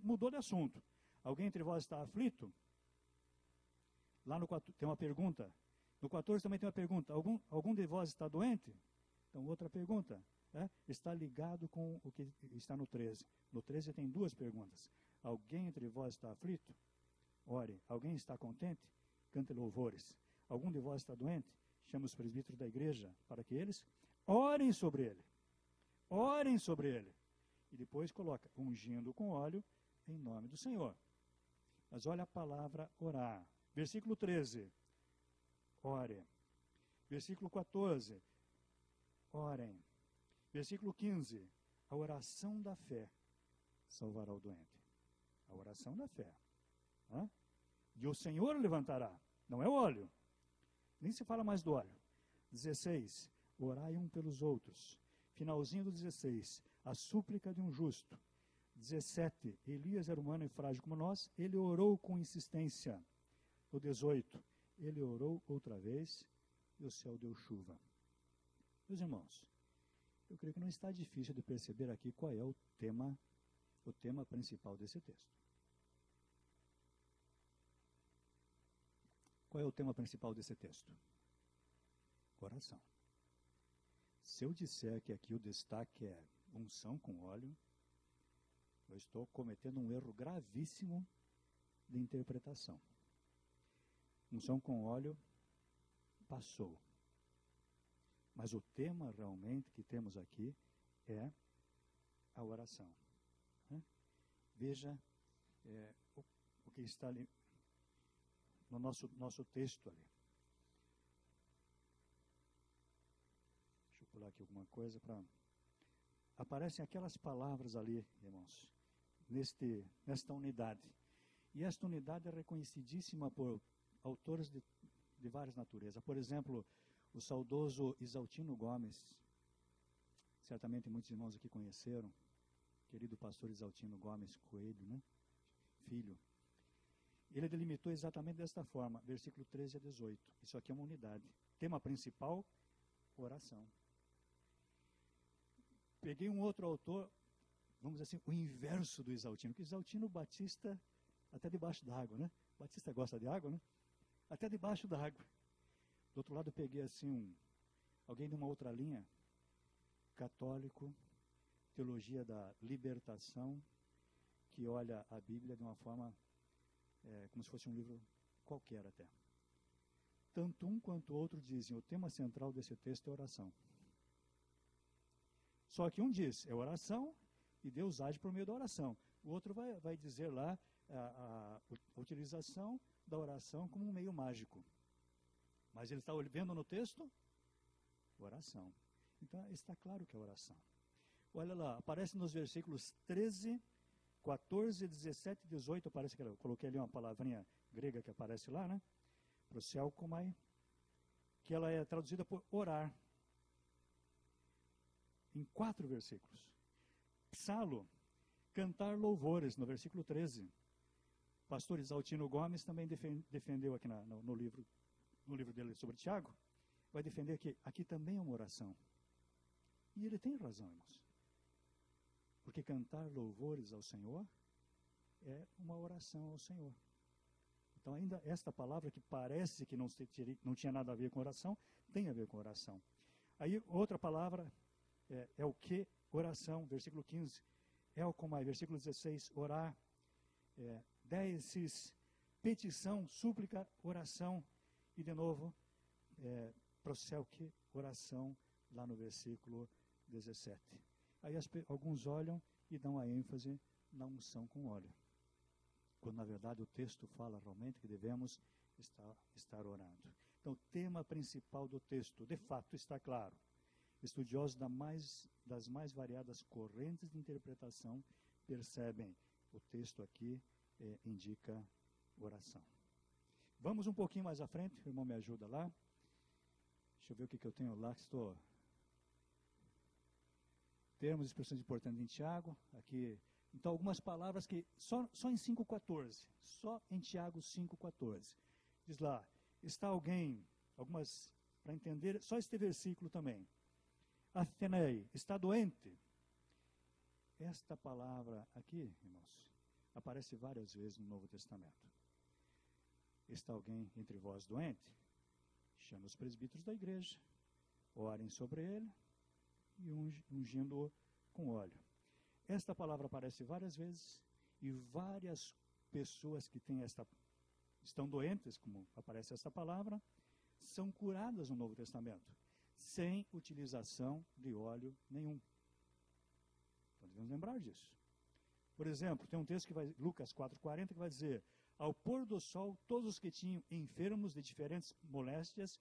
mudou de assunto. Alguém entre vós está aflito? Lá no 14 tem uma pergunta. No 14 também tem uma pergunta. Algum de vós está doente? Então, outra pergunta. Está ligado com o que está no 13. No 13 tem duas perguntas. Alguém entre vós está aflito? Ore. Alguém está contente? Cante louvores. Algum de vós está doente? Chama os presbíteros da igreja para que eles orem sobre ele. Orem sobre ele. E depois coloca, ungindo com óleo em nome do Senhor. Mas olha a palavra orar. Versículo 13. Ore. Versículo 14. Orem. Versículo 15. A oração da fé salvará o doente. A oração da fé. E o Senhor levantará. Não é o óleo. Nem se fala mais do óleo. 16. Orai um pelos outros. Finalzinho do 16. A súplica de um justo. 17. Elias era humano e frágil como nós. Ele orou com insistência. No 18. Ele orou outra vez e o céu deu chuva. Meus irmãos, eu creio que não está difícil de perceber aqui qual é o tema principal desse texto. Qual é o tema principal desse texto? Oração. Se eu disser que aqui o destaque é unção com óleo, eu estou cometendo um erro gravíssimo de interpretação. Unção com óleo passou. Mas o tema realmente que temos aqui é a oração. Veja o que está ali no nosso texto ali. Deixa eu pular aqui alguma coisa para... Aparecem aquelas palavras ali, irmãos, nesta unidade. E esta unidade é reconhecidíssima por autores de várias naturezas. Por exemplo, o saudoso Isaltino Gomes, certamente muitos irmãos aqui conheceram, querido pastor Isaltino Gomes Coelho, né? Filho. Ele delimitou exatamente desta forma, versículo 13 a 18. Isso aqui é uma unidade. Tema principal, oração. Peguei um outro autor, vamos dizer assim, o inverso do Isaltino, que Isaltino Batista até debaixo d'água, né? Batista gosta de água, né? Até debaixo d'água. Do outro lado eu peguei assim alguém de uma outra linha, católico, teologia da libertação, que olha a Bíblia de uma forma como se fosse um livro qualquer até. Tanto um quanto o outro dizem, o tema central desse texto é oração. Só que um diz, é oração e Deus age por meio da oração. O outro vai dizer lá a utilização da oração como um meio mágico. Mas ele está vendo no texto oração. Então está claro que é oração. Olha lá, aparece nos versículos 13, 14, 17 e 18, parece que eu coloquei ali uma palavrinha grega que aparece lá, né? Proseukomai, que ela é traduzida por orar. Em 4 versículos. Psalo, cantar louvores, no versículo 13. Pastor Isaltino Gomes também defendeu aqui no livro dele sobre Tiago, vai defender que aqui também é uma oração. E ele tem razão, irmãos. Porque cantar louvores ao Senhor é uma oração ao Senhor. Então, ainda esta palavra que parece que não tinha nada a ver com oração, tem a ver com oração. Aí, outra palavra é o que? Oração, versículo 15. Elkomai, versículo 16, orar. 10, petição, súplica, oração. E, de novo, proseuche, oração, lá no versículo 17. Aí alguns olham e dão a ênfase na unção com óleo. Quando, na verdade, o texto fala realmente que devemos estar orando. Então, o tema principal do texto, de fato, está claro. Estudiosos das mais variadas correntes de interpretação percebem o texto aqui indica oração. Vamos um pouquinho mais à frente, o irmão me ajuda lá. Deixa eu ver o que eu tenho lá, que estou... Termos e expressões importantes em Tiago, aqui. Então, algumas palavras que só em 5,14, só em Tiago 5,14. Diz lá, está alguém, algumas, para entender, só este versículo também. Athenei, está doente. Esta palavra aqui, irmãos, aparece várias vezes no Novo Testamento. Está alguém entre vós doente? Chama os presbíteros da igreja, orem sobre ele e ungindo-o com óleo. Esta palavra aparece várias vezes e várias pessoas que estão doentes, como aparece esta palavra, são curadas no Novo Testamento, sem utilização de óleo nenhum. Então devemos lembrar disso. Por exemplo, tem um texto que vai, Lucas 4,40, que vai dizer: ao pôr do sol, todos os que tinham enfermos de diferentes moléstias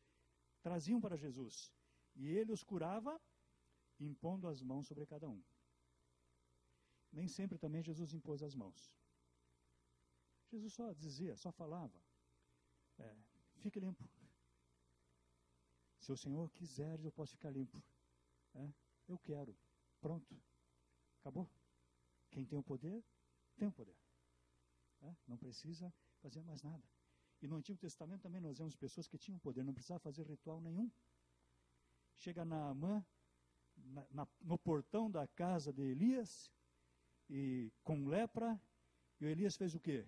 traziam para Jesus, e ele os curava, impondo as mãos sobre cada um. Nem sempre também Jesus impôs as mãos. Jesus só dizia, só falava: fique limpo. Se o Senhor quiser, eu posso ficar limpo. Eu quero. Pronto. Acabou. Quem tem o poder, tem o poder. Não precisa fazer mais nada. E no Antigo Testamento também nós vemos pessoas que tinham poder, não precisava fazer ritual nenhum. Chega Naamã no portão da casa de Elias, e com lepra, e o Elias fez o quê?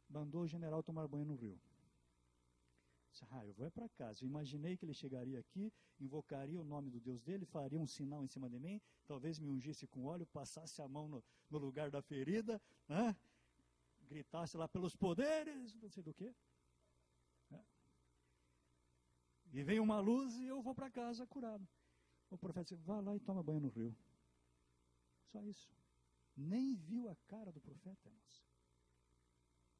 Mandou o general tomar banho no rio. Disse: eu vou para casa. Eu imaginei que ele chegaria aqui, invocaria o nome do Deus dele, faria um sinal em cima de mim, talvez me ungisse com óleo, passasse a mão no lugar da ferida, gritasse lá pelos poderes, não sei do que. E veio uma luz e eu vou para casa curado. O profeta disse: vá lá e toma banho no rio. Só isso. Nem viu a cara do profeta, irmãos.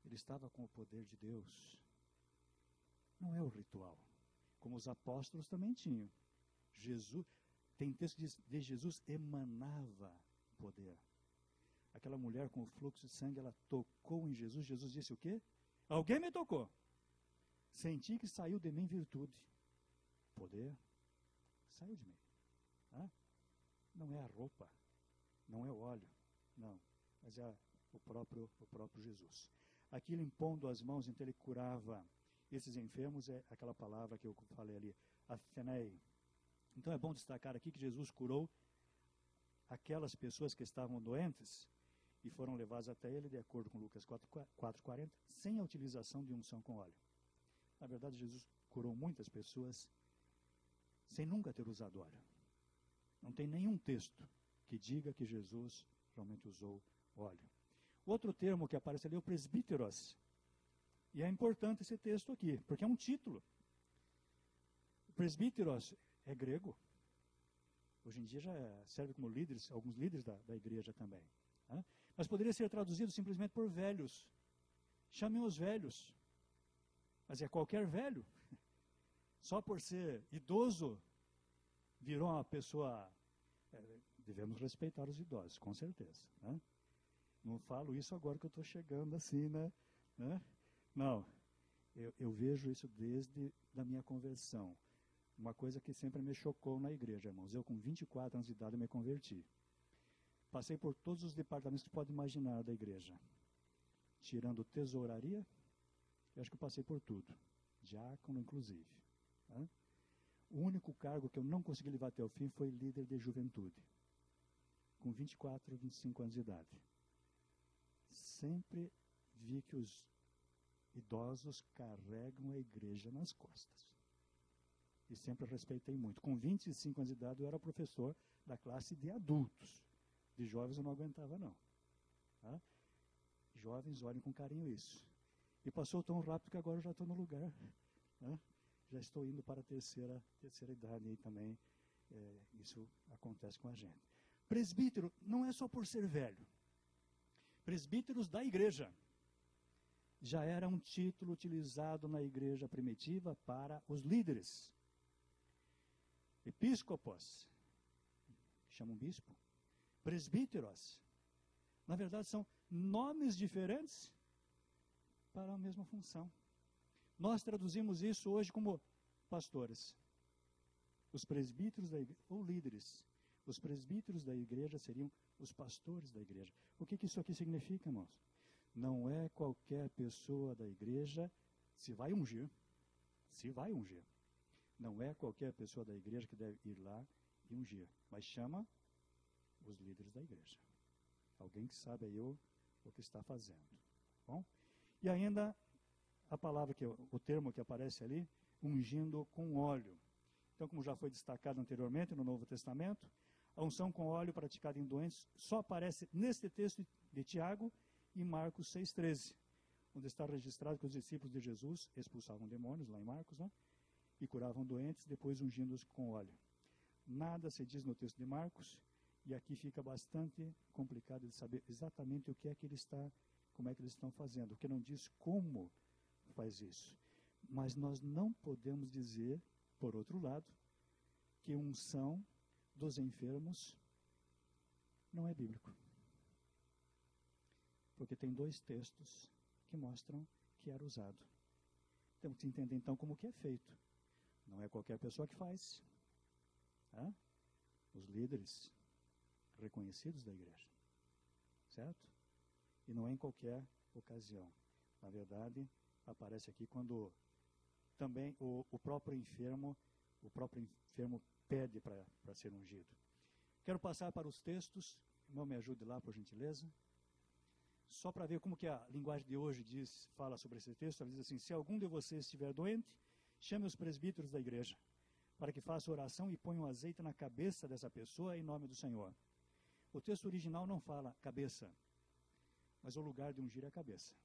Ele estava com o poder de Deus. Não é o ritual. Como os apóstolos também tinham. Tem texto que diz, de Jesus emanava poder. Aquela mulher com o fluxo de sangue, ela tocou em Jesus. Jesus disse o quê? Alguém me tocou. Senti que saiu de mim virtude. Poder saiu de mim. Não é a roupa, não é o óleo, não, mas é o próprio Jesus. Aquilo impondo as mãos, então ele curava esses enfermos, é aquela palavra que eu falei ali, aphenei. Então é bom destacar aqui que Jesus curou aquelas pessoas que estavam doentes e foram levadas até ele, de acordo com Lucas 4,40, sem a utilização de unção com óleo. Na verdade, Jesus curou muitas pessoas sem nunca ter usado óleo. Não tem nenhum texto que diga que Jesus realmente usou óleo. Outro termo que aparece ali é o presbíteros. E é importante esse texto aqui, porque é um título. O presbíteros é grego. Hoje em dia já serve como líderes, alguns líderes da igreja também. Mas poderia ser traduzido simplesmente por velhos. Chamem os velhos. Mas é qualquer velho. Só por ser idoso, virou uma pessoa... devemos respeitar os idosos, com certeza. Não falo isso agora que eu estou chegando assim, né? Não, eu vejo isso desde a minha conversão. Uma coisa que sempre me chocou na igreja, irmãos. Eu com 24 anos de idade me converti. Passei por todos os departamentos que pode imaginar da igreja. Tirando tesouraria, eu acho que eu passei por tudo. Diácono, inclusive. O único cargo que eu não consegui levar até o fim foi líder de juventude. Com 24, 25 anos de idade. Sempre vi que os idosos carregam a igreja nas costas. E sempre respeitei muito. Com 25 anos de idade, eu era professor da classe de adultos. De jovens eu não aguentava, não. Jovens, olhem com carinho isso. E passou tão rápido que agora eu já estou no lugar. Já estou indo para a terceira idade aí também. Isso acontece com a gente. Presbítero não é só por ser velho. Presbíteros da igreja. Já era um título utilizado na igreja primitiva para os líderes. Episcopos, que chamam bispo. Presbíteros, na verdade são nomes diferentes para a mesma função. Nós traduzimos isso hoje como pastores. Os presbíteros da igreja, ou líderes. Os presbíteros da igreja seriam os pastores da igreja. O que isso aqui significa, irmãos? Não é qualquer pessoa da igreja se vai ungir. Não é qualquer pessoa da igreja que deve ir lá e ungir. Mas chama os líderes da igreja. Alguém que sabe aí o que está fazendo. Bom? E ainda a palavra, o termo que aparece ali, ungindo com óleo. Então, como já foi destacado anteriormente no Novo Testamento, a unção com óleo praticada em doentes só aparece neste texto de Tiago e Marcos 6,13, onde está registrado que os discípulos de Jesus expulsavam demônios, lá em Marcos, né? E curavam doentes, depois ungindo-os com óleo. Nada se diz no texto de Marcos, e aqui fica bastante complicado de saber exatamente o que é que ele está, como é que eles estão fazendo, porque não diz como faz isso. Mas nós não podemos dizer, por outro lado, que unção dos enfermos não é bíblico. Porque tem 2 textos que mostram que era usado. Temos que entender então como que é feito. Não é qualquer pessoa que faz. Tá? Os líderes reconhecidos da igreja. Certo? E não é em qualquer ocasião. Na verdade, aparece aqui quando também o próprio enfermo pede para ser ungido. Quero passar para os textos. Irmão, me ajude lá, por gentileza. Só para ver como que a linguagem de hoje fala sobre esse texto. Ela diz assim: se algum de vocês estiver doente, chame os presbíteros da igreja, para que faça oração e ponha um azeite na cabeça dessa pessoa em nome do Senhor. O texto original não fala cabeça, mas o lugar de ungir é a cabeça.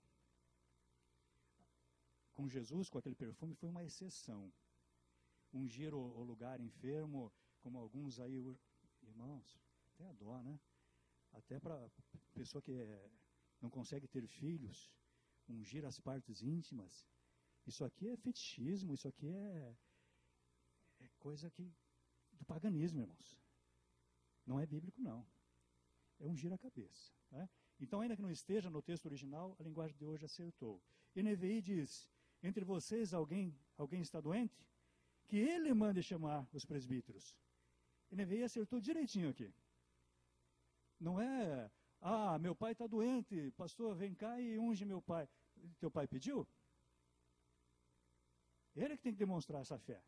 Com Jesus, com aquele perfume, foi uma exceção. Ungir o lugar enfermo, como alguns aí, irmãos, até a dó, né? Até para pessoa que não consegue ter filhos, ungir as partes íntimas. Isso aqui é fetichismo, isso aqui é coisa do paganismo, irmãos. Não é bíblico, não. É ungir a cabeça. Né? Então, ainda que não esteja no texto original, a linguagem de hoje acertou. NVI diz: entre vocês alguém está doente? Que ele mande chamar os presbíteros. NVI acertou direitinho aqui. Não é, meu pai está doente, pastor, vem cá e unge meu pai. Teu pai pediu? Ele que tem que demonstrar essa fé.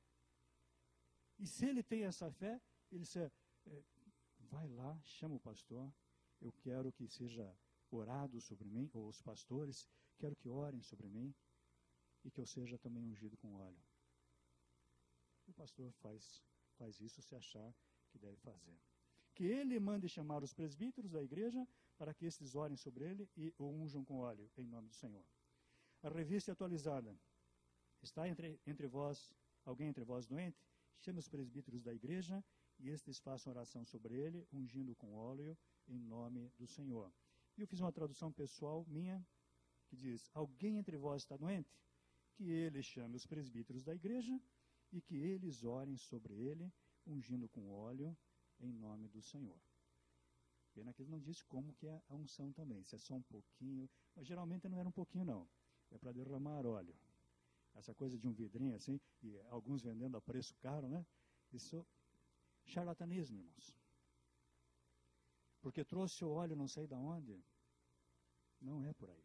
E se ele tem essa fé, ele diz, vai lá, chama o pastor, eu quero que seja orado sobre mim, ou os pastores, quero que orem sobre mim, e que eu seja também ungido com óleo. O pastor faz isso se achar que deve fazer. Que ele mande chamar os presbíteros da igreja, para que estes orem sobre ele e o unjam com óleo, em nome do Senhor. A revista atualizada. Está alguém entre vós doente? Chame os presbíteros da igreja e estes façam oração sobre ele, ungindo com óleo em nome do Senhor. E eu fiz uma tradução pessoal minha, que diz: alguém entre vós está doente? Que ele chame os presbíteros da igreja e que eles orem sobre ele, ungindo com óleo em nome do Senhor. Pena que ele não disse como que é a unção também, se é só um pouquinho, mas geralmente não era um pouquinho não, é para derramar óleo. Essa coisa de um vidrinho assim, e alguns vendendo a preço caro, né? Isso, charlatanismo, irmãos. Porque trouxe o óleo não sei de onde. Não é por aí.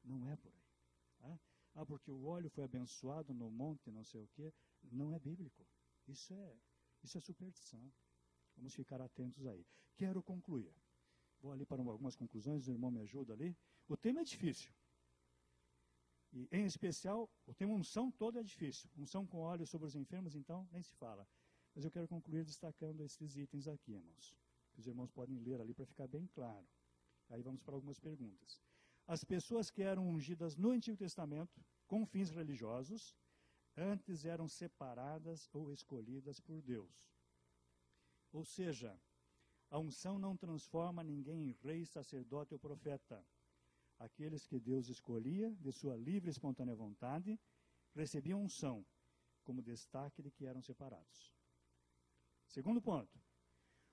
Não é por aí. Tá? Porque o óleo foi abençoado no monte, não sei o quê. Não é bíblico. Isso é superstição. Vamos ficar atentos aí. Quero concluir. Vou ali para algumas conclusões, o irmão me ajuda ali. O tema é difícil. E, em especial, o tema unção todo é difícil. Unção com óleo sobre os enfermos, então, nem se fala. Mas eu quero concluir destacando esses itens aqui, irmãos. Que os irmãos podem ler ali para ficar bem claro. Aí vamos para algumas perguntas. As pessoas que eram ungidas no Antigo Testamento, com fins religiosos, antes eram separadas ou escolhidas por Deus. Ou seja, a unção não transforma ninguém em rei, sacerdote ou profeta. Aqueles que Deus escolhia, de sua livre e espontânea vontade, recebiam unção, como destaque de que eram separados. Segundo ponto,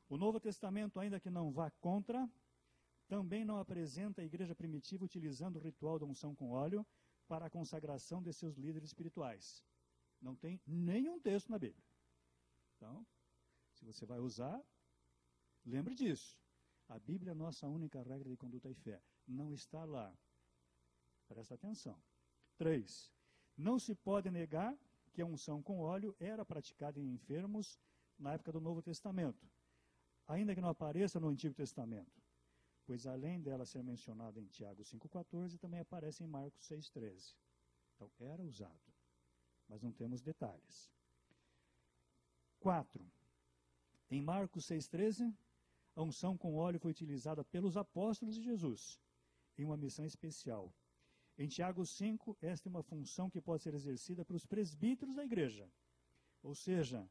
o Novo Testamento, ainda que não vá contra, também não apresenta a igreja primitiva utilizando o ritual da unção com óleo para a consagração de seus líderes espirituais. Não tem nenhum texto na Bíblia. Então, se você vai usar, lembre disso. A Bíblia é a nossa única regra de conduta e fé. Não está lá. Presta atenção. 3. Não se pode negar que a unção com óleo era praticada em enfermos na época do Novo Testamento, ainda que não apareça no Antigo Testamento. pois além dela ser mencionada em Tiago 5,14, também aparece em Marcos 6,13. Então, era usado, mas não temos detalhes. 4. Em Marcos 6,13, a unção com óleo foi utilizada pelos apóstolos de Jesus em uma missão especial. Em Tiago 5, esta é uma função que pode ser exercida pelos presbíteros da igreja. Ou seja,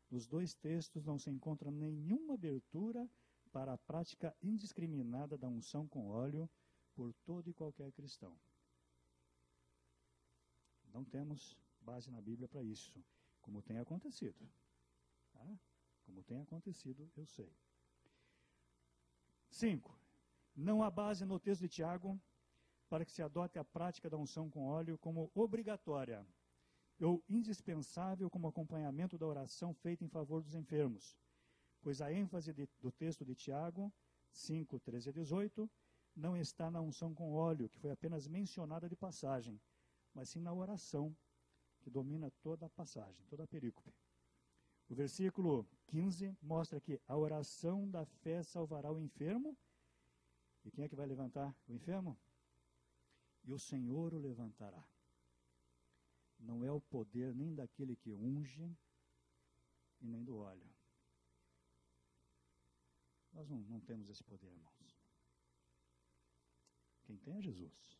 nos dois textos não se encontra nenhuma abertura para a prática indiscriminada da unção com óleo por todo e qualquer cristão. Não temos base na Bíblia para isso, como tem acontecido. Tá? Como tem acontecido, eu sei. 5. Não há base no texto de Tiago para que se adote a prática da unção com óleo como obrigatória ou indispensável como acompanhamento da oração feita em favor dos enfermos, pois a ênfase do texto de Tiago 5, 13 a 18 não está na unção com óleo, que foi apenas mencionada de passagem, mas sim na oração, que domina toda a passagem, toda a perícope. O versículo 15 mostra que a oração da fé salvará o enfermo. E quem é que vai levantar o enfermo? E o Senhor o levantará. Não é o poder nem daquele que unge e nem do óleo. Nós não temos esse poder, irmãos. Quem tem é Jesus.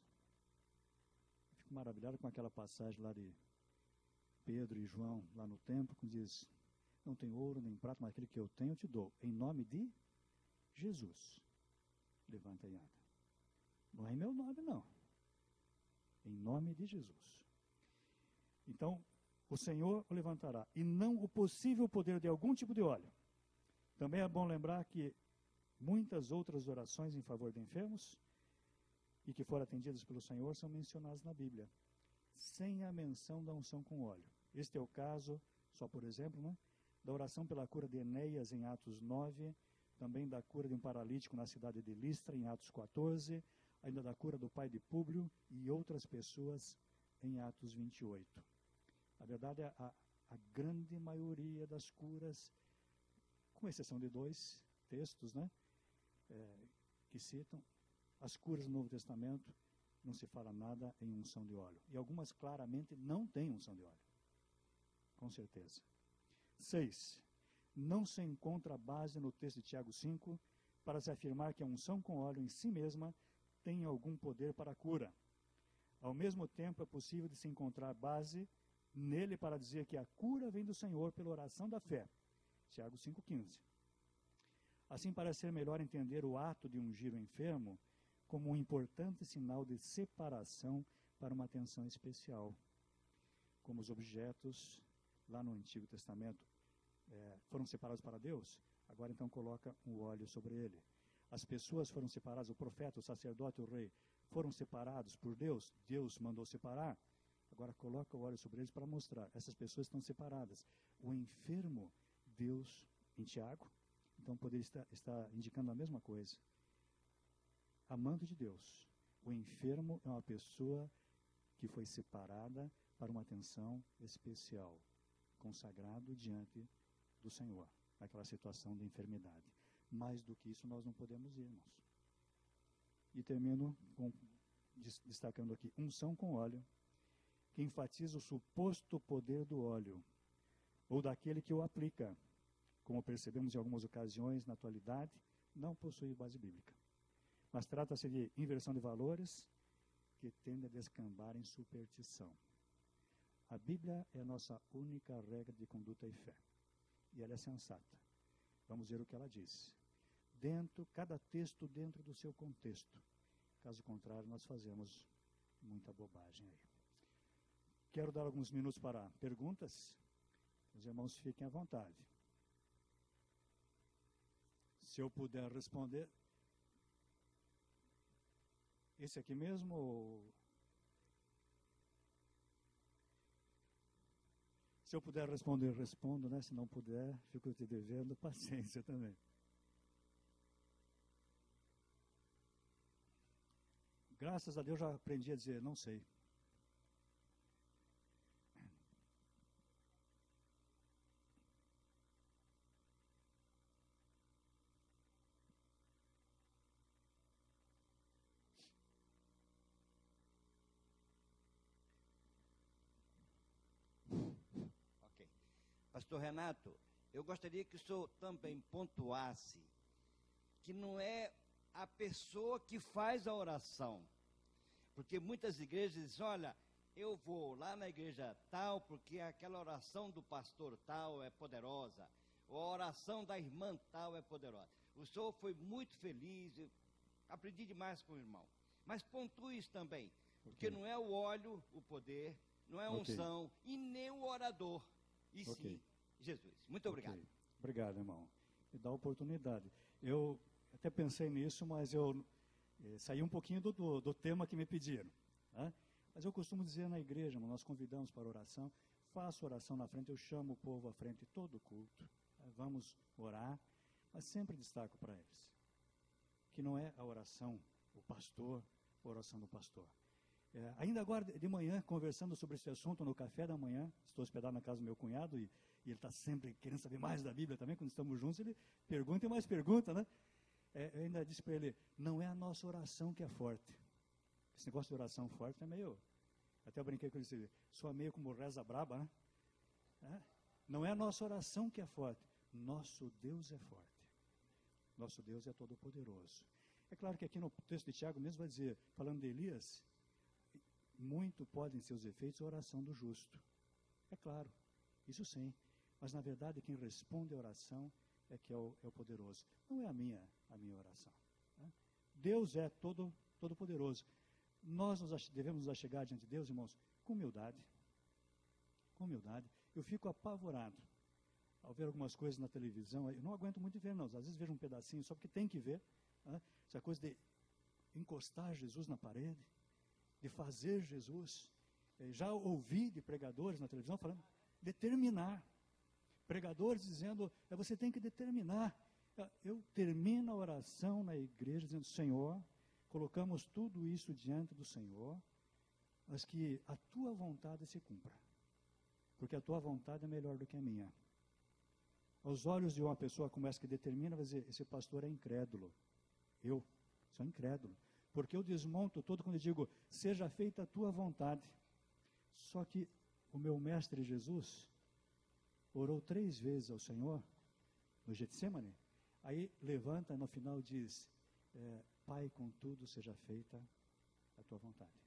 Eu fico maravilhado com aquela passagem lá de Pedro e João, lá no templo, que diz: não tem ouro nem prata, mas aquele que eu tenho eu te dou. Em nome de Jesus. Levanta e anda. Não é em meu nome, não. Em nome de Jesus. Então, o Senhor o levantará, e não o possível poder de algum tipo de óleo. Também é bom lembrar que muitas outras orações em favor de enfermos e que foram atendidas pelo Senhor são mencionadas na Bíblia, sem a menção da unção com óleo. Este é o caso, só por exemplo, né, da oração pela cura de Enéas em Atos 9, também da cura de um paralítico na cidade de Listra em Atos 14, ainda da cura do pai de Públio e outras pessoas em Atos 28. Na verdade, a grande maioria das curas, com exceção de 2 textos, né, que citam, as curas do Novo Testamento, não se fala nada em unção de óleo. E algumas claramente não têm unção de óleo. Com certeza. 6. Não se encontra base no texto de Tiago 5 para se afirmar que a unção com óleo em si mesma tem algum poder para a cura. Ao mesmo tempo, é possível de se encontrar base nele para dizer que a cura vem do Senhor pela oração da fé. Tiago 5,15. Assim, parece ser melhor entender o ato de ungir o enfermo como um importante sinal de separação para uma atenção especial. Como os objetos, lá no Antigo Testamento, foram separados para Deus, agora então coloca um óleo sobre ele. As pessoas foram separadas, o profeta, o sacerdote, o rei, foram separados por Deus, Deus mandou separar, agora coloca o óleo sobre eles para mostrar, essas pessoas estão separadas. O enfermo, Deus, em Tiago, então poderia estar indicando a mesma coisa. Amando de Deus, o enfermo é uma pessoa que foi separada para uma atenção especial, consagrado diante do Senhor, naquela situação de enfermidade. Mais do que isso nós não podemos ir, irmãos. E termino destacando aqui, unção com óleo, que enfatiza o suposto poder do óleo, ou daquele que o aplica, como percebemos em algumas ocasiões na atualidade, não possui base bíblica. Mas trata-se de inversão de valores que tende a descambar em superstição. A Bíblia é a nossa única regra de conduta e fé. E ela é sensata. Vamos ver o que ela diz. Cada texto dentro do seu contexto. Caso contrário, nós fazemos muita bobagem aí. Quero dar alguns minutos para perguntas. Os irmãos fiquem à vontade. Se eu puder responder... Esse aqui mesmo ou... Se eu puder responder, respondo, né? Se não puder, fico te devendo paciência também. Graças a Deus já aprendi a dizer, não sei. Pastor Renato, eu gostaria que o senhor também pontuasse que não é a pessoa que faz a oração. Porque muitas igrejas dizem, olha, eu vou lá na igreja tal, porque aquela oração do pastor tal é poderosa, ou a oração da irmã tal é poderosa. O senhor foi muito feliz, eu aprendi demais com o irmão. Mas pontue isso também, porque não é o óleo, o poder, não é a unção, e nem o orador, e sim Jesus. Muito obrigado. Obrigado, irmão. Me dá a oportunidade. Eu até pensei nisso, mas eu saí um pouquinho do tema que me pediram. Né? Mas eu costumo dizer na igreja, nós convidamos para oração, faço oração na frente, eu chamo o povo à frente todo culto, vamos orar, mas sempre destaco para eles, que não é a oração, o pastor, a oração do pastor. Ainda agora de manhã, conversando sobre esse assunto no café da manhã, estou hospedado na casa do meu cunhado e ele está sempre querendo saber mais da Bíblia também, quando estamos juntos, ele pergunta e mais pergunta, né? Eu ainda disse para ele, não é a nossa oração que é forte. Esse negócio de oração forte é meio... Até eu brinquei com ele, disse, soa meio como reza braba, né? Não é a nossa oração que é forte, nosso Deus é forte. Nosso Deus é todo-poderoso. É claro que aqui no texto de Tiago mesmo vai dizer, falando de Elias, muito podem ser os efeitos da oração do justo. É claro, isso sim. Mas na verdade quem responde a oração é que é o poderoso. Não é a minha oração. Né? Deus é todo-poderoso. Nós devemos nos achegar diante de Deus, irmãos, com humildade. Com humildade. Eu fico apavorado ao ver algumas coisas na televisão. Eu não aguento muito ver, não. Às vezes vejo um pedacinho só porque tem que ver. Né? Essa coisa de encostar Jesus na parede, de fazer Jesus. Já ouvi de pregadores na televisão falando, determinar. Pregadores dizendo, você tem que determinar. Eu termino a oração na igreja dizendo, Senhor, colocamos tudo isso diante do Senhor, mas que a tua vontade se cumpra. Porque a tua vontade é melhor do que a minha. Aos olhos de uma pessoa como essa que determina, vai dizer, esse pastor é incrédulo. Eu sou incrédulo. Porque eu desmonto todo quando eu digo, seja feita a tua vontade. Só que o meu mestre Jesus orou 3 vezes ao Senhor, no Getsemane, aí levanta no final e diz, Pai, contudo, seja feita a tua vontade.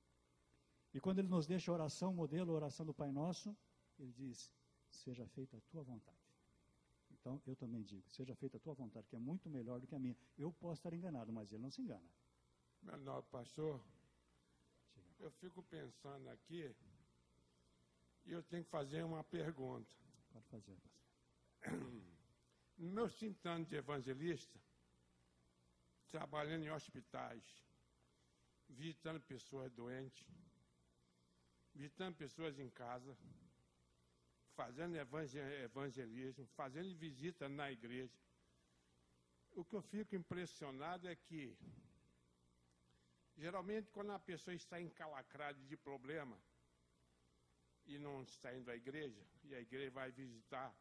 E quando ele nos deixa a oração, modelo, a oração do Pai Nosso, ele diz, seja feita a tua vontade. Então, eu também digo, seja feita a tua vontade, que é muito melhor do que a minha. Eu posso estar enganado, mas ele não se engana. Meu nobre pastor, eu fico pensando aqui, e eu tenho que fazer uma pergunta. Pode fazer, pastor. No meu 5 anos de evangelista, trabalhando em hospitais, visitando pessoas doentes, visitando pessoas em casa, fazendo evangelismo, fazendo visita na igreja. O que eu fico impressionado é que, geralmente, quando a pessoa está encalacrada de problema e não está indo à igreja, e a igreja vai visitar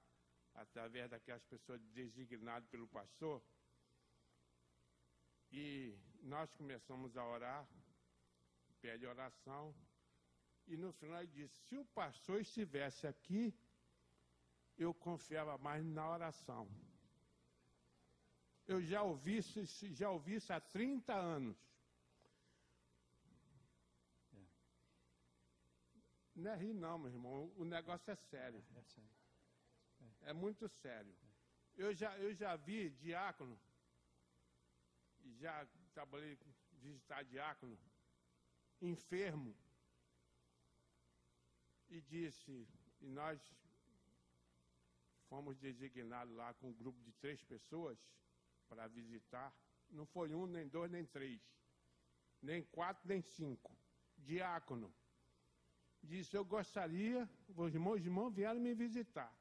através daquelas pessoas designadas pelo pastor, e nós começamos a orar, pede oração, e no final ele disse, se o pastor estivesse aqui, eu confiava mais na oração. Eu já ouvi isso há 30 anos. Não é rir não, meu irmão, o negócio é sério. É sério. É muito sério. Eu já vi diácono, já trabalhei visitar diácono, enfermo, e nós fomos designados lá com um grupo de 3 pessoas para visitar, não foi 1, nem 2, nem 3, nem 4, nem 5, diácono. Disse, eu gostaria, os irmãos vieram me visitar.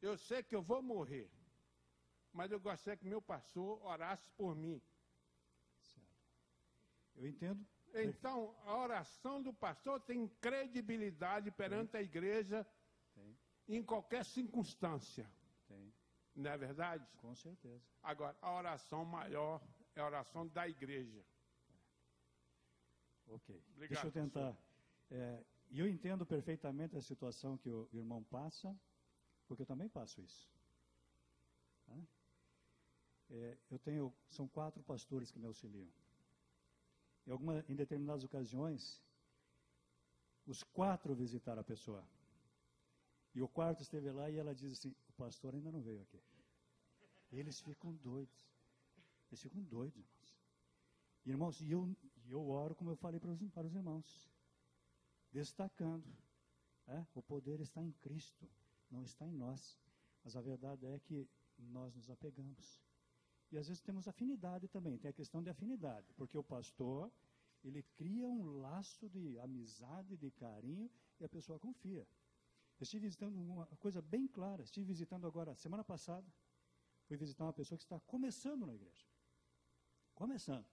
Eu sei que eu vou morrer, mas eu gostaria que meu pastor orasse por mim. Certo. Eu entendo. Então, a oração do pastor tem credibilidade perante a igreja em qualquer circunstância. Tem. Não é verdade? Com certeza. Agora, a oração maior é a oração da igreja. Ok. Obrigado, deixa eu tentar. E eu entendo perfeitamente a situação que o irmão passa, porque eu também passo isso. Tá? São 4 pastores que me auxiliam. Em determinadas ocasiões, os 4 visitaram a pessoa. E o quarto esteve lá e ela diz assim, o pastor ainda não veio aqui. Eles ficam doidos. Eles ficam doidos, irmãos. Irmãos, e eu oro como eu falei para os irmãos. Destacando. O poder está em Cristo, não está em nós. Mas a verdade é que nós nos apegamos. E às vezes temos afinidade também, tem a questão de afinidade, porque o pastor, ele cria um laço de amizade, de carinho, e a pessoa confia. Eu estive visitando uma coisa bem clara, estive visitando agora, semana passada, fui visitar uma pessoa que está começando na igreja. Começando.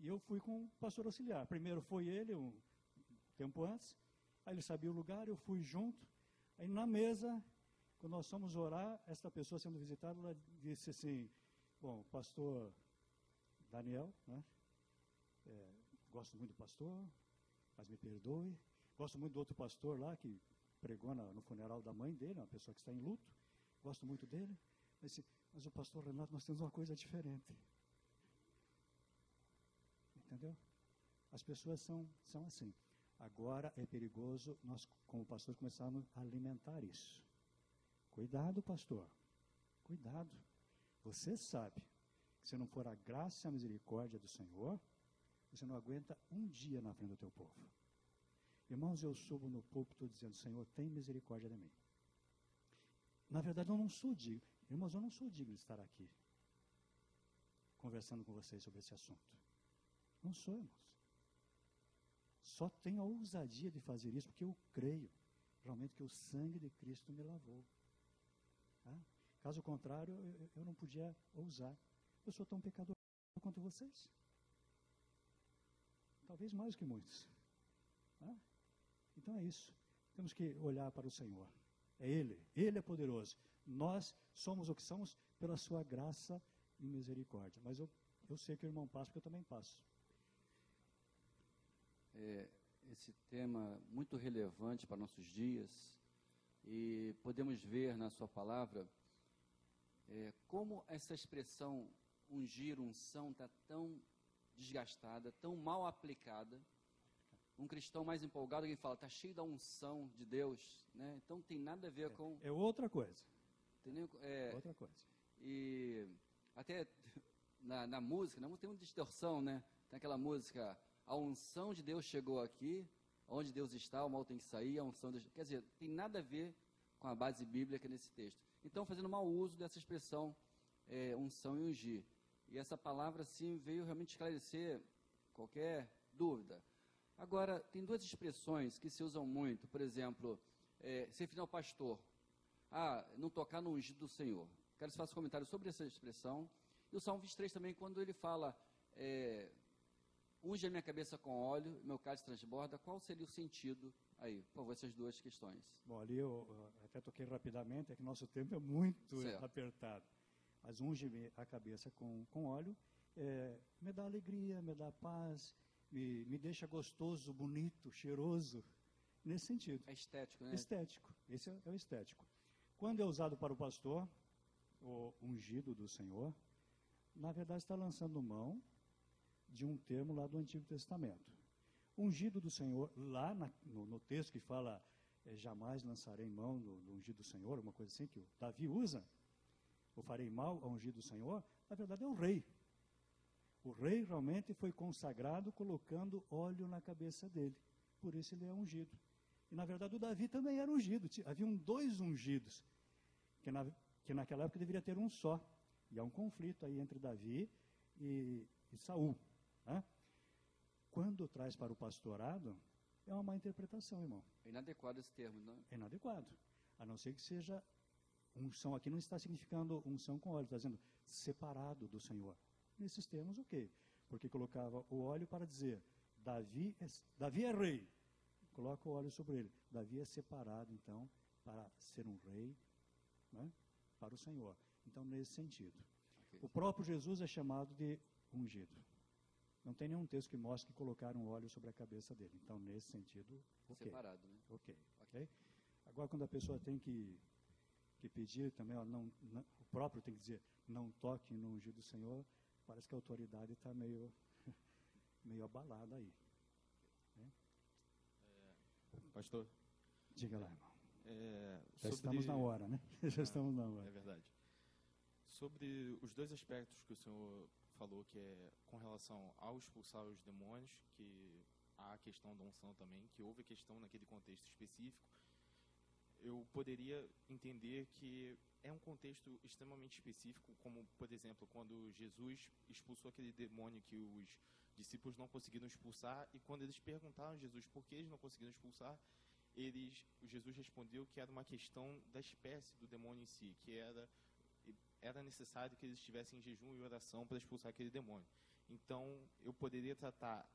E eu fui com o pastor auxiliar. Primeiro foi ele, um tempo antes, aí ele sabia o lugar, eu fui junto, aí na mesa, quando nós fomos orar, esta pessoa sendo visitada, ela disse assim, bom, pastor Daniel, né? Gosto muito do pastor, mas me perdoe. Gosto muito do outro pastor lá, que pregou no funeral da mãe dele, uma pessoa que está em luto. Gosto muito dele. Mas o pastor Renato, nós temos uma coisa diferente. Entendeu? As pessoas são assim. Agora é perigoso nós, como pastor, começarmos a alimentar isso. Cuidado, pastor. Cuidado. Você sabe que se não for a graça e a misericórdia do Senhor, você não aguenta um dia na frente do teu povo. Irmãos, eu subo no púlpito dizendo, Senhor, tem misericórdia de mim. Na verdade, eu não sou digno. Irmãos, eu não sou digno de estar aqui conversando com vocês sobre esse assunto. Não sou, irmãos. Só tenho a ousadia de fazer isso porque eu creio realmente que o sangue de Cristo me lavou. Tá? Caso contrário, eu não podia ousar. Eu sou tão pecador quanto vocês. Talvez mais que muitos. Tá? Então é isso. Temos que olhar para o Senhor. É Ele. Ele é poderoso. Nós somos o que somos pela sua graça e misericórdia. Mas eu sei que o irmão passa, porque eu também passo. Esse tema muito relevante para nossos dias. E podemos ver na sua palavra como essa expressão ungir, unção, está tão desgastada, tão mal aplicada. Um cristão mais empolgado, alguém fala, está cheio da unção de Deus, né? Então tem nada a ver com... É outra coisa. Entendeu? Outra coisa. E até na música tem uma distorção, né? Tem aquela música, a unção de Deus chegou aqui, onde Deus está, o mal tem que sair, a unção de Deus... Quer dizer, tem nada a ver com a base bíblica nesse texto. Então, fazendo mau uso dessa expressão, unção e ungir. E essa palavra, sim, veio realmente esclarecer qualquer dúvida. Agora, tem 2 expressões que se usam muito, por exemplo, ser final pastor. Não tocar no ungido do Senhor. Quero que você faça um comentário sobre essa expressão. E o Salmo 23 também, quando ele fala, unge a minha cabeça com óleo, meu cálice transborda, qual seria o sentido aí? Por favor, essas 2 questões. Bom, ali eu até toquei rapidamente, é que nosso tempo é muito apertado. Mas unge a cabeça com óleo, me dá alegria, me dá paz, me deixa gostoso, bonito, cheiroso, nesse sentido. É estético, né? Estético, esse é o estético. Quando é usado para o pastor, o ungido do Senhor, na verdade está lançando mão de um termo lá do Antigo Testamento. Ungido do Senhor, lá no texto que fala, jamais lançarei mão do ungido do Senhor, uma coisa assim que o Davi usa, ou farei mal ao ungido do Senhor, na verdade é o rei. O rei realmente foi consagrado colocando óleo na cabeça dele. Por isso ele é ungido. E na verdade o Davi também era ungido. Haviam 2 ungidos, que naquela época deveria ter um só. E há um conflito aí entre Davi e Saul. Né? Quando traz para o pastorado, é uma má interpretação, irmão. É inadequado esse termo, não é? É inadequado. A não ser que seja unção. Aqui não está significando unção com óleo, está dizendo separado do Senhor. Nesses termos, ok. Porque colocava o óleo para dizer, Davi é rei. Coloca o óleo sobre ele. Davi é separado, então, para ser um rei, né, para o Senhor. Então, nesse sentido. Okay. O próprio Jesus é chamado de ungido. Não tem nenhum texto que mostre que colocaram óleo sobre a cabeça dele. Então, nesse sentido, ok. Separado, né? Ok. Agora, quando a pessoa tem que que pedir também, ó, o próprio tem que dizer, não toque no ungido do Senhor, parece que a autoridade está meio abalada aí. Né? Pastor? Diga lá, irmão. Já Sobre... estamos na hora, né? Já estamos na hora. É verdade. Sobre os dois aspectos que o senhor falou, que é com relação ao expulsar os demônios, que há a questão da unção também, que houve a questão naquele contexto específico, eu poderia entender que é um contexto extremamente específico, como, por exemplo, quando Jesus expulsou aquele demônio que os discípulos não conseguiram expulsar, e quando eles perguntaram a Jesus por que eles não conseguiram expulsar, Jesus respondeu que era uma questão da espécie do demônio em si, que era necessário que eles estivessem em jejum e oração para expulsar aquele demônio. Então, eu poderia tratar,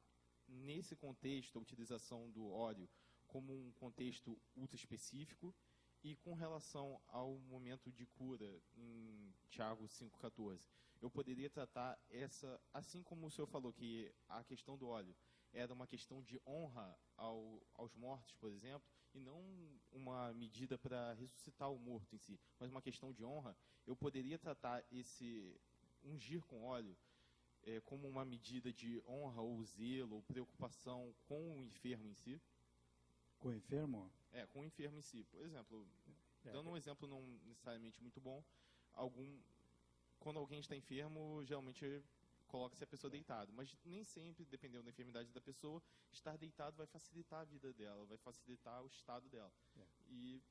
nesse contexto, a utilização do óleo como um contexto ultra específico, e com relação ao momento de cura, em Tiago 5,14, eu poderia tratar assim como o senhor falou, que a questão do óleo era uma questão de honra aos mortos, por exemplo, e não uma medida para ressuscitar o morto em si, mas uma questão de honra. Eu poderia tratar esse ungir com óleo como uma medida de honra ou zelo ou preocupação com o enfermo em si? Com o enfermo? Com o enfermo em si. Por exemplo, dando um exemplo não necessariamente muito bom, quando alguém está enfermo, geralmente coloca-se a pessoa deitada, mas nem sempre, dependendo da enfermidade da pessoa, estar deitado vai facilitar a vida dela, vai facilitar o estado dela. E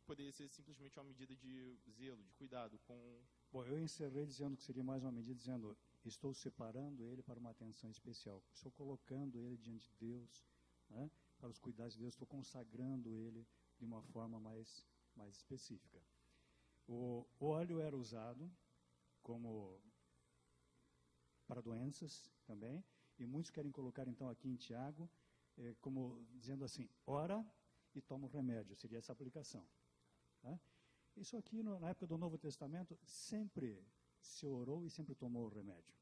poderia ser simplesmente uma medida de zelo, de cuidado com... Bom, eu encerrei dizendo que seria mais uma medida, dizendo, estou separando ele para uma atenção especial, estou colocando ele diante de Deus, né, para os cuidados de Deus, estou consagrando ele de uma forma mais específica. O óleo era usado como para doenças também, e muitos querem colocar então aqui em Tiago, como dizendo assim, ora e toma o remédio, seria essa aplicação. Tá? Isso aqui na época do Novo Testamento sempre se orou e sempre tomou o remédio.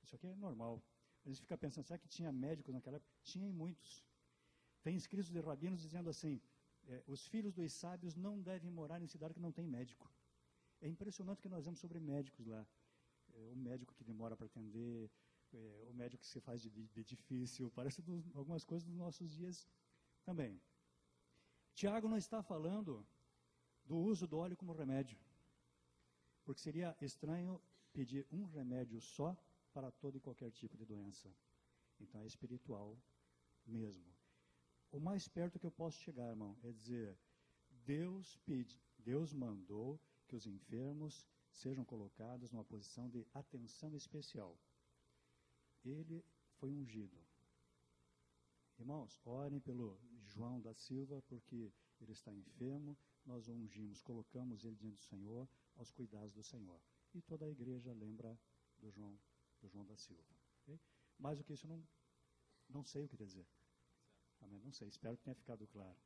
Isso aqui é normal. A gente fica pensando, será que tinha médicos naquela época? Tinha muitos. Tem escritos de rabinos dizendo assim, os filhos dos sábios não devem morar em cidade que não tem médico. É impressionante que nós vemos sobre médicos lá. O médico que demora para atender, o médico que se faz de difícil, parece algumas coisas dos nossos dias também. Tiago não está falando do uso do óleo como remédio, porque seria estranho pedir um remédio só para todo e qualquer tipo de doença. Então é espiritual mesmo. O mais perto que eu posso chegar, irmão, é dizer, Deus mandou que os enfermos sejam colocados numa posição de atenção especial. Ele foi ungido. Irmãos, orem pelo João da Silva, porque ele está enfermo, nós o ungimos, colocamos ele diante do Senhor, aos cuidados do Senhor. E toda a igreja lembra do João da Silva. Okay? Mais do que isso, eu não sei o que dizer. Amém? Não sei, espero que tenha ficado claro.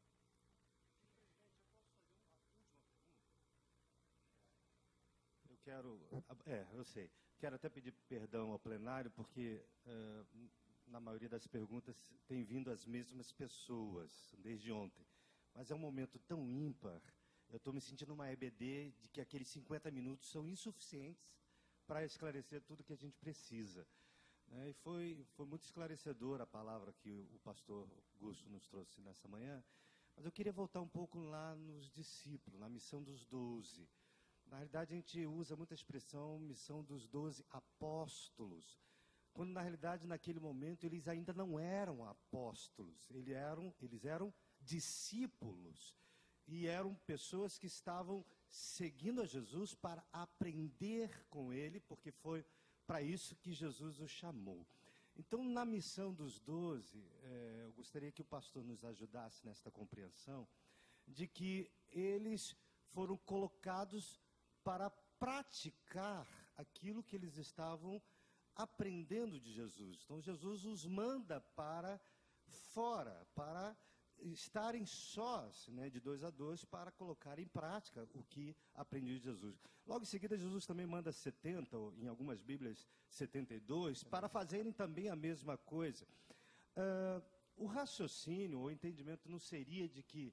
Eu sei. Quero até pedir perdão ao plenário, porque na maioria das perguntas tem vindo as mesmas pessoas, desde ontem. Mas é um momento tão ímpar, eu estou me sentindo uma EBD de que aqueles 50 minutos são insuficientes para esclarecer tudo que a gente precisa. E foi muito esclarecedora a palavra que o pastor Gusto nos trouxe nessa manhã, mas eu queria voltar um pouco lá nos discípulos, na missão dos 12. Na realidade, a gente usa muita expressão, missão dos 12 apóstolos, quando na realidade, naquele momento, eles ainda não eram apóstolos, eles eram discípulos, e eram pessoas que estavam seguindo a Jesus para aprender com ele, porque foi para isso que Jesus os chamou. Então, na missão dos 12, eu gostaria que o pastor nos ajudasse nesta compreensão, de que eles foram colocados para praticar aquilo que eles estavam aprendendo de Jesus. Então, Jesus os manda para fora, para estarem sós, de 2 a 2, para colocar em prática o que aprendiam de Jesus. Logo em seguida, Jesus também manda 70, ou em algumas Bíblias 72, para fazerem também a mesma coisa. O raciocínio, o entendimento não seria de que,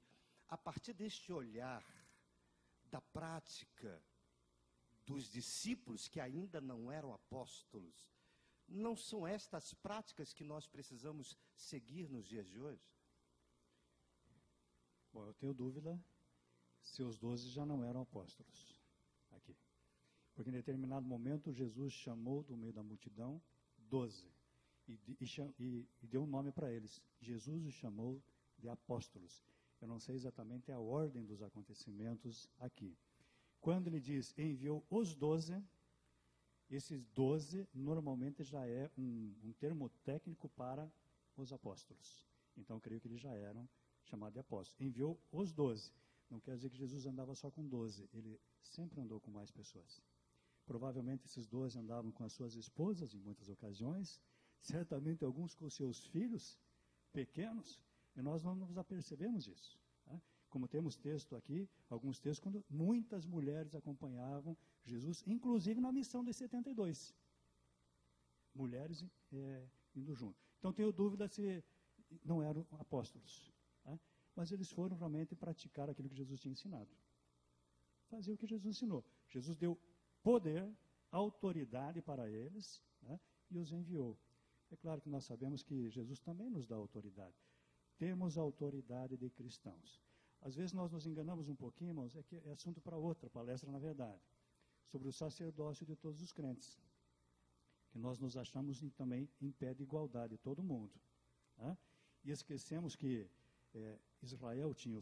a partir deste olhar da prática dos discípulos que ainda não eram apóstolos? Não são estas práticas que nós precisamos seguir nos dias de hoje? Bom, eu tenho dúvida se os 12 já não eram apóstolos aqui. Porque em determinado momento Jesus chamou do meio da multidão 12 e deu um nome para eles. Jesus os chamou de apóstolos. Eu não sei exatamente a ordem dos acontecimentos aqui. Quando ele diz enviou os 12, esses 12 normalmente já é um termo técnico para os apóstolos. Então eu creio que eles já eram chamados de apóstolos. Enviou os 12. Não quer dizer que Jesus andava só com 12. Ele sempre andou com mais pessoas. Provavelmente esses 12 andavam com as suas esposas em muitas ocasiões. Certamente alguns com seus filhos pequenos. E nós não nos apercebemos disso. Tá? Como temos texto aqui, alguns textos, quando muitas mulheres acompanhavam Jesus, inclusive na missão dos 72. Mulheres indo junto. Então tenho dúvida se não eram apóstolos. Tá? Mas eles foram realmente praticar aquilo que Jesus tinha ensinado. Fazer o que Jesus ensinou. Jesus deu poder, autoridade para eles, né, e os enviou. É claro que nós sabemos que Jesus também nos dá autoridade. Temos a autoridade de cristãos. Às vezes nós nos enganamos um pouquinho, irmãos, é que é assunto para outra palestra, na verdade, sobre o sacerdócio de todos os crentes. Que nós nos achamos também em pé de igualdade, todo mundo. Né? E esquecemos que Israel tinha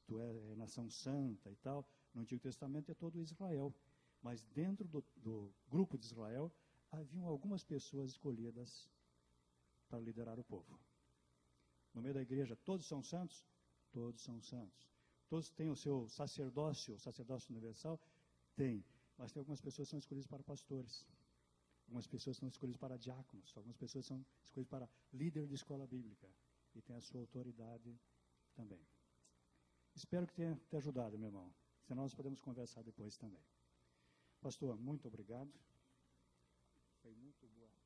tu é nação santa e tal. No Antigo Testamento é todo Israel. Mas dentro do grupo de Israel, haviam algumas pessoas escolhidas para liderar o povo. No meio da igreja, todos são santos? Todos são santos. Todos têm o seu sacerdócio, o sacerdócio universal? Tem. Mas tem algumas pessoas que são escolhidas para pastores. Algumas pessoas são escolhidas para diáconos. Algumas pessoas são escolhidas para líder de escola bíblica. E tem a sua autoridade também. Espero que tenha te ajudado, meu irmão. Senão nós podemos conversar depois também. Pastor, muito obrigado. Foi muito boa.